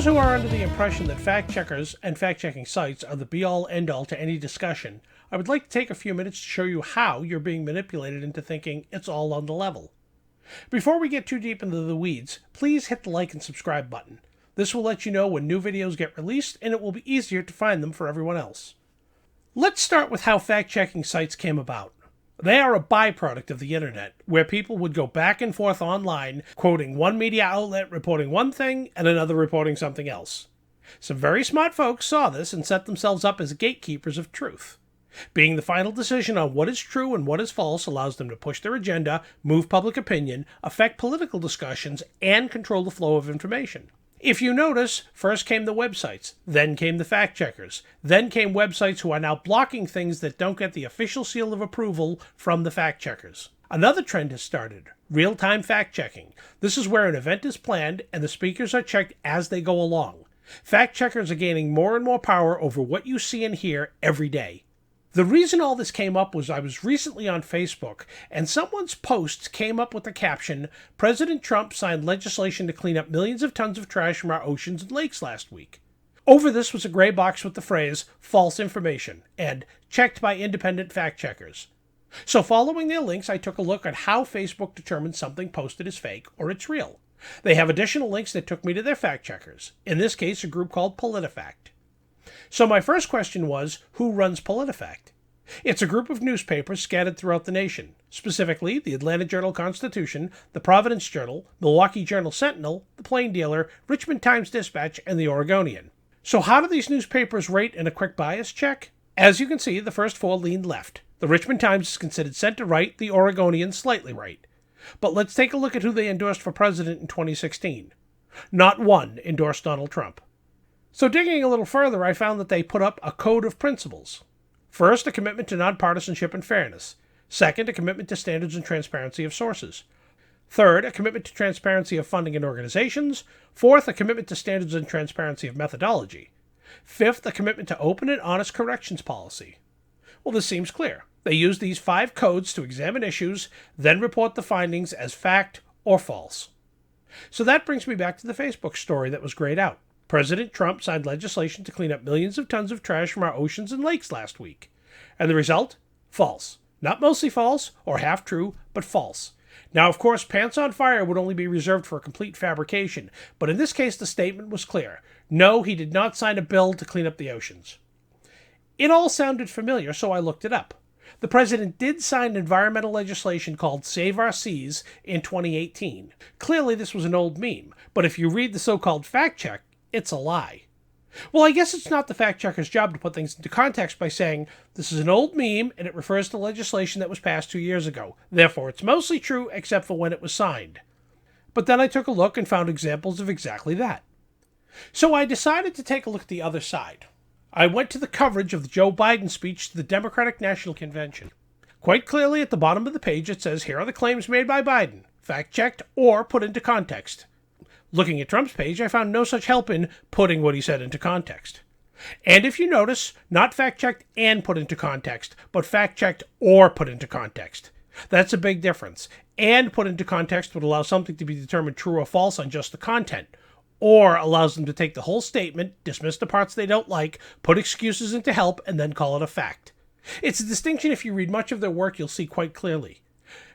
those who are under the impression that fact checkers and fact-checking sites are the be-all, end-all to any discussion, I would like to take a few minutes to show you how you're being manipulated into thinking it's all on the level. Before we get too deep into the weeds, please hit the like and subscribe button. This will let you know when new videos get released, and it will be easier to find them for everyone else. Let's start with how fact-checking sites came about. They are a byproduct of the internet, where people would go back and forth online, quoting one media outlet reporting one thing and another reporting something else. Some very smart folks saw this and set themselves up as gatekeepers of truth. Being the final decision on what is true and what is false allows them to push their agenda, move public opinion, affect political discussions, and control the flow of information. If you notice, first came the websites, then came the fact checkers, then came websites who are now blocking things that don't get the official seal of approval from the fact checkers. Another trend has started, real-time fact checking. This is where an event is planned and the speakers are checked as they go along. Fact checkers are gaining more and more power over what you see and hear every day. The reason all this came up was I was recently on Facebook, and someone's post came up with the caption, "President Trump signed legislation to clean up millions of tons of trash from our oceans and lakes last week." Over this was a gray box with the phrase, "false information," and "checked by independent fact checkers." So following their links, I took a look at how Facebook determines something posted is fake or it's real. They have additional links that took me to their fact checkers, in this case a group called Politifact. So my first question was, who runs Politifact? It's a group of newspapers scattered throughout the nation, specifically the Atlanta Journal-Constitution, the Providence Journal, Milwaukee Journal-Sentinel, the Plain Dealer, Richmond Times-Dispatch, and the Oregonian. So how do these newspapers rate in a quick bias check? As you can see, the first four lean left. The Richmond Times is considered center-right, the Oregonian slightly right. But let's take a look at who they endorsed for president in 2016. Not one endorsed Donald Trump. So digging a little further, I found that they put up a code of principles. First, a commitment to nonpartisanship and fairness. Second, a commitment to standards and transparency of sources. Third, a commitment to transparency of funding and organizations. Fourth, a commitment to standards and transparency of methodology. Fifth, a commitment to open and honest corrections policy. Well, this seems clear. They use these 5 codes to examine issues, then report the findings as fact or false. So that brings me back to the Facebook story that was grayed out. President Trump signed legislation to clean up millions of tons of trash from our oceans and lakes last week. And the result? False. Not mostly false, or half true, but false. Now, of course, pants on fire would only be reserved for a complete fabrication, but in this case the statement was clear. No, he did not sign a bill to clean up the oceans. It all sounded familiar, so I looked it up. The president did sign environmental legislation called Save Our Seas in 2018. Clearly this was an old meme, but if you read the so-called fact check, it's a lie. Well, I guess it's not the fact-checker's job to put things into context by saying, this is an old meme and it refers to legislation that was passed 2 years ago. Therefore, it's mostly true except for when it was signed. But then I took a look and found examples of exactly that. So I decided to take a look at the other side. I went to the coverage of the Joe Biden speech to the Democratic National Convention. Quite clearly at the bottom of the page it says, here are the claims made by Biden, fact-checked or put into context. Looking at Trump's page, I found no such help in putting what he said into context. And if you notice, not fact-checked and put into context, but fact-checked or put into context. That's a big difference. And put into context would allow something to be determined true or false on just the content, or allows them to take the whole statement, dismiss the parts they don't like, put excuses in to help, and then call it a fact. It's a distinction if you read much of their work you'll see quite clearly.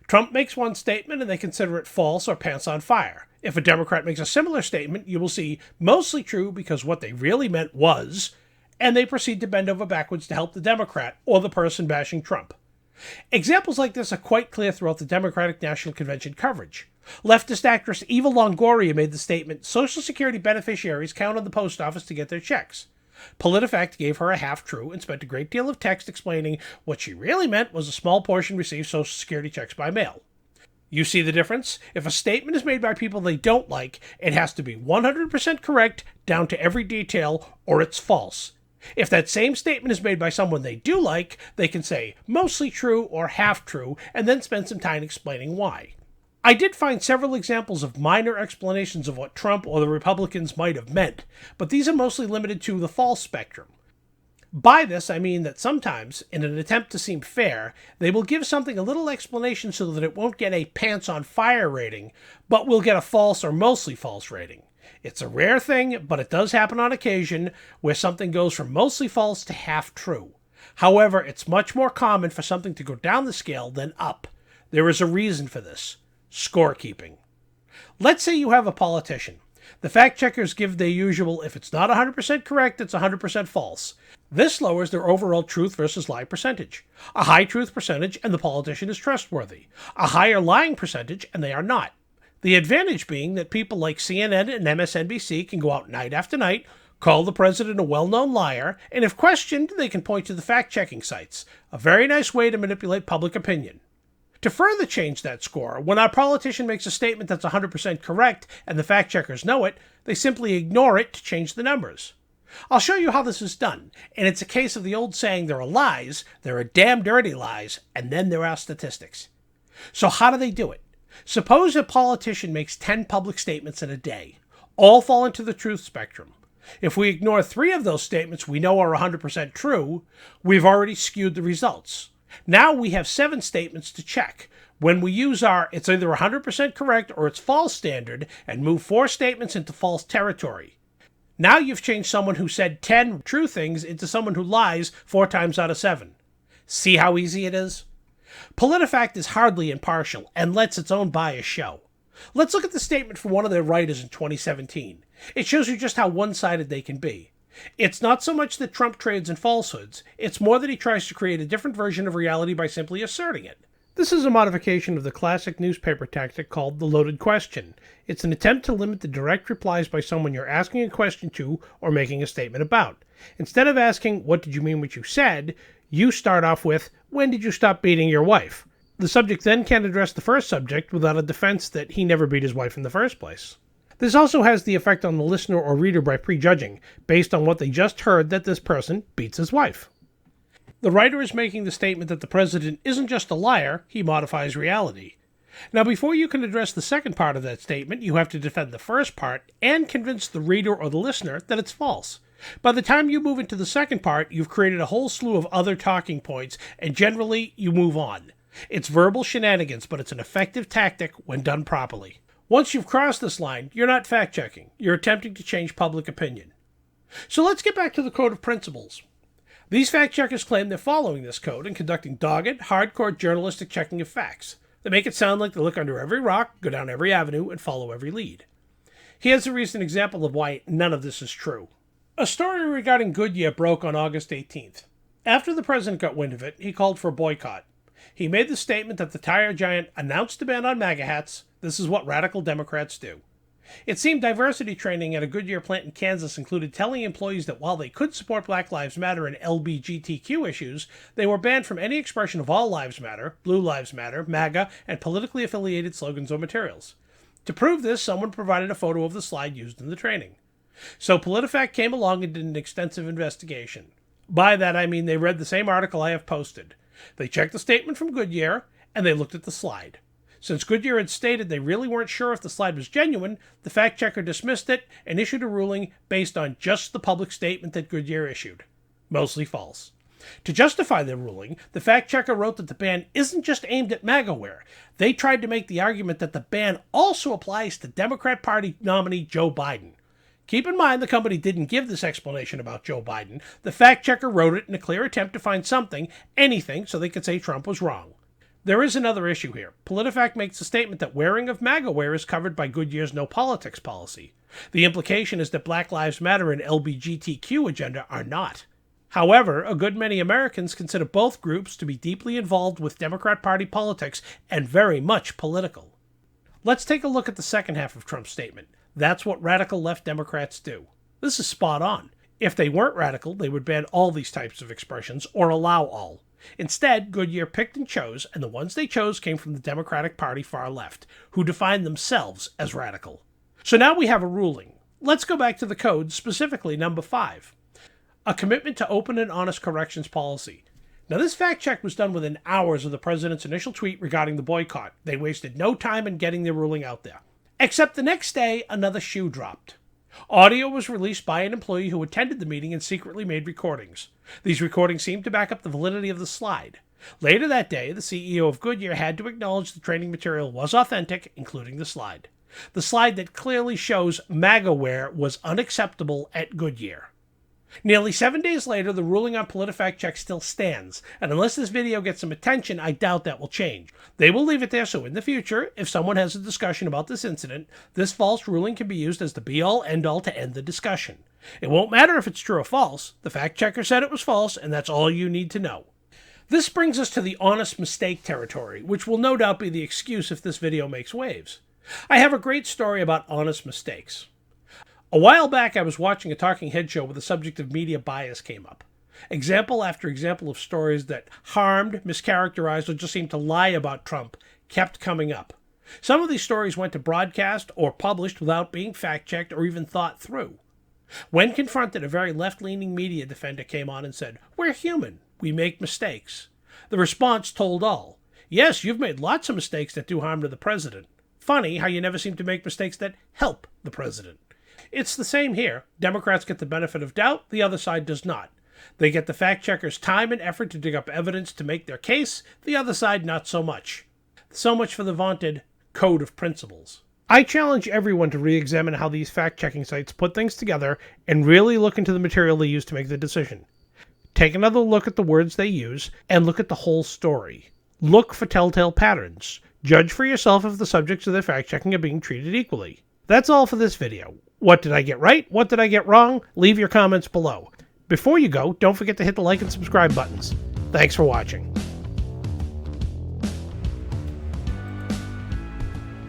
Trump makes one statement and they consider it false or pants on fire. If a Democrat makes a similar statement, you will see mostly true because what they really meant was, and they proceed to bend over backwards to help the Democrat or the person bashing Trump. Examples like this are quite clear throughout the Democratic National Convention coverage. Leftist actress Eva Longoria made the statement, Social Security beneficiaries count on the post office to get their checks. PolitiFact gave her a half-true and spent a great deal of text explaining what she really meant was a small portion received Social Security checks by mail. You see the difference? If a statement is made by people they don't like, it has to be 100% correct down to every detail, or it's false. If that same statement is made by someone they do like, they can say mostly true or half true, and then spend some time explaining why. I did find several examples of minor explanations of what Trump or the Republicans might have meant, but these are mostly limited to the false spectrum. By this, I mean that sometimes, in an attempt to seem fair, they will give something a little explanation so that it won't get a pants-on-fire rating, but will get a false or mostly false rating. It's a rare thing, but it does happen on occasion where something goes from mostly false to half true. However, it's much more common for something to go down the scale than up. There is a reason for this: scorekeeping. Let's say you have a politician. The fact checkers give their usual, if it's not 100% correct, it's 100% false. This lowers their overall truth versus lie percentage. A high truth percentage and the politician is trustworthy. A higher lying percentage and they are not. The advantage being that people like CNN and MSNBC can go out night after night, call the president a well-known liar, and if questioned, they can point to the fact-checking sites. A very nice way to manipulate public opinion. To further change that score, when our politician makes a statement that's 100% correct and the fact checkers know it, they simply ignore it to change the numbers. I'll show you how this is done, and it's a case of the old saying, there are lies, there are damn dirty lies, and then there are statistics. So how do they do it? Suppose a politician makes 10 public statements in a day. All fall into the truth spectrum. If we ignore 3 of those statements we know are 100% true, we've already skewed the results. Now we have 7 statements to check. When we use our it's either 100% correct or it's false standard and move 4 statements into false territory. Now you've changed someone who said 10 true things into someone who lies 4 times out of 7. See how easy it is? Politifact is hardly impartial and lets its own bias show. Let's look at the statement from one of their writers in 2017. It shows you just how one-sided they can be. It's not so much that Trump trades in falsehoods, it's more that he tries to create a different version of reality by simply asserting it. This is a modification of the classic newspaper tactic called the loaded question. It's an attempt to limit the direct replies by someone you're asking a question to or making a statement about. Instead of asking, "What did you mean what you said?" you start off with, "When did you stop beating your wife?" The subject then can address the first subject without a defense that he never beat his wife in the first place. This also has the effect on the listener or reader by prejudging, based on what they just heard, that this person beats his wife. The writer is making the statement that the president isn't just a liar, he modifies reality. Now, before you can address the second part of that statement, you have to defend the first part and convince the reader or the listener that it's false. By the time you move into the second part, you've created a whole slew of other talking points, and generally, you move on. It's verbal shenanigans, but it's an effective tactic when done properly. Once you've crossed this line, you're not fact-checking. You're attempting to change public opinion. So let's get back to the code of principles. These fact-checkers claim they're following this code and conducting dogged, hardcore journalistic checking of facts. They make it sound like they look under every rock, go down every avenue, and follow every lead. Here's a recent example of why none of this is true. A story regarding Goodyear broke on August 18th. After the president got wind of it, he called for a boycott. He made the statement that the tire giant announced a ban on MAGA hats. This is what radical Democrats do. It seemed diversity training at a Goodyear plant in Kansas included telling employees that while they could support Black Lives Matter and LGBTQ issues, they were banned from any expression of All Lives Matter, Blue Lives Matter, MAGA, and politically affiliated slogans or materials. To prove this, someone provided a photo of the slide used in the training. So PolitiFact came along and did an extensive investigation. By that I mean they read the same article I have posted. They checked the statement from Goodyear, and they looked at the slide. Since Goodyear had stated they really weren't sure if the slide was genuine, the fact-checker dismissed it and issued a ruling based on just the public statement that Goodyear issued. Mostly false. To justify their ruling, the fact-checker wrote that the ban isn't just aimed at MAGA wear. They tried to make the argument that the ban also applies to Democrat Party nominee Joe Biden. Keep in mind the company didn't give this explanation about Joe Biden. The fact-checker wrote it in a clear attempt to find something, anything, so they could say Trump was wrong. There is another issue here. PolitiFact makes the statement that wearing of MAGA wear is covered by Goodyear's no politics policy. The implication is that Black Lives Matter and LGBTQ agenda are not. However, a good many Americans consider both groups to be deeply involved with Democrat Party politics and very much political. Let's take a look at the second half of Trump's statement. That's what radical left Democrats do. This is spot on. If they weren't radical, they would ban all these types of expressions or allow all. Instead, Goodyear picked and chose, and the ones they chose came from the Democratic Party far left, who define themselves as radical. So now we have a ruling. Let's go back to the code, specifically number 5. A commitment to open and honest corrections policy. Now this fact check was done within hours of the president's initial tweet regarding the boycott. They wasted no time in getting their ruling out there. Except the next day, another shoe dropped. Audio was released by an employee who attended the meeting and secretly made recordings. These recordings seemed to back up the validity of the slide. Later that day, the CEO of Goodyear had to acknowledge the training material was authentic, including the slide. The slide that clearly shows MAGA wear was unacceptable at Goodyear. Nearly 7 days later, the ruling on PolitiFact check still stands, and unless this video gets some attention, I doubt that will change. They will leave it there so in the future, if someone has a discussion about this incident, this false ruling can be used as the be-all, end-all to end the discussion. It won't matter if it's true or false. The fact checker said it was false, and that's all you need to know. This brings us to the honest mistake territory, which will no doubt be the excuse if this video makes waves. I have a great story about honest mistakes. A while back, I was watching a talking head show where the subject of media bias came up. Example after example of stories that harmed, mischaracterized, or just seemed to lie about Trump kept coming up. Some of these stories went to broadcast or published without being fact-checked or even thought through. When confronted, a very left-leaning media defender came on and said, "We're human. We make mistakes." The response told all. Yes, you've made lots of mistakes that do harm to the president. Funny how you never seem to make mistakes that help the president. It's the same here. Democrats get the benefit of doubt, the other side does not. They get the fact checkers' time and effort to dig up evidence to make their case, the other side not so much. So much for the vaunted code of principles. I challenge everyone to re-examine how these fact-checking sites put things together and really look into the material they use to make the decision. Take another look at the words they use and look at the whole story. Look for telltale patterns. Judge for yourself if the subjects of their fact-checking are being treated equally. That's all for this video. What did I get right? What did I get wrong? Leave your comments below. Before you go, don't forget to hit the like and subscribe buttons. Thanks for watching.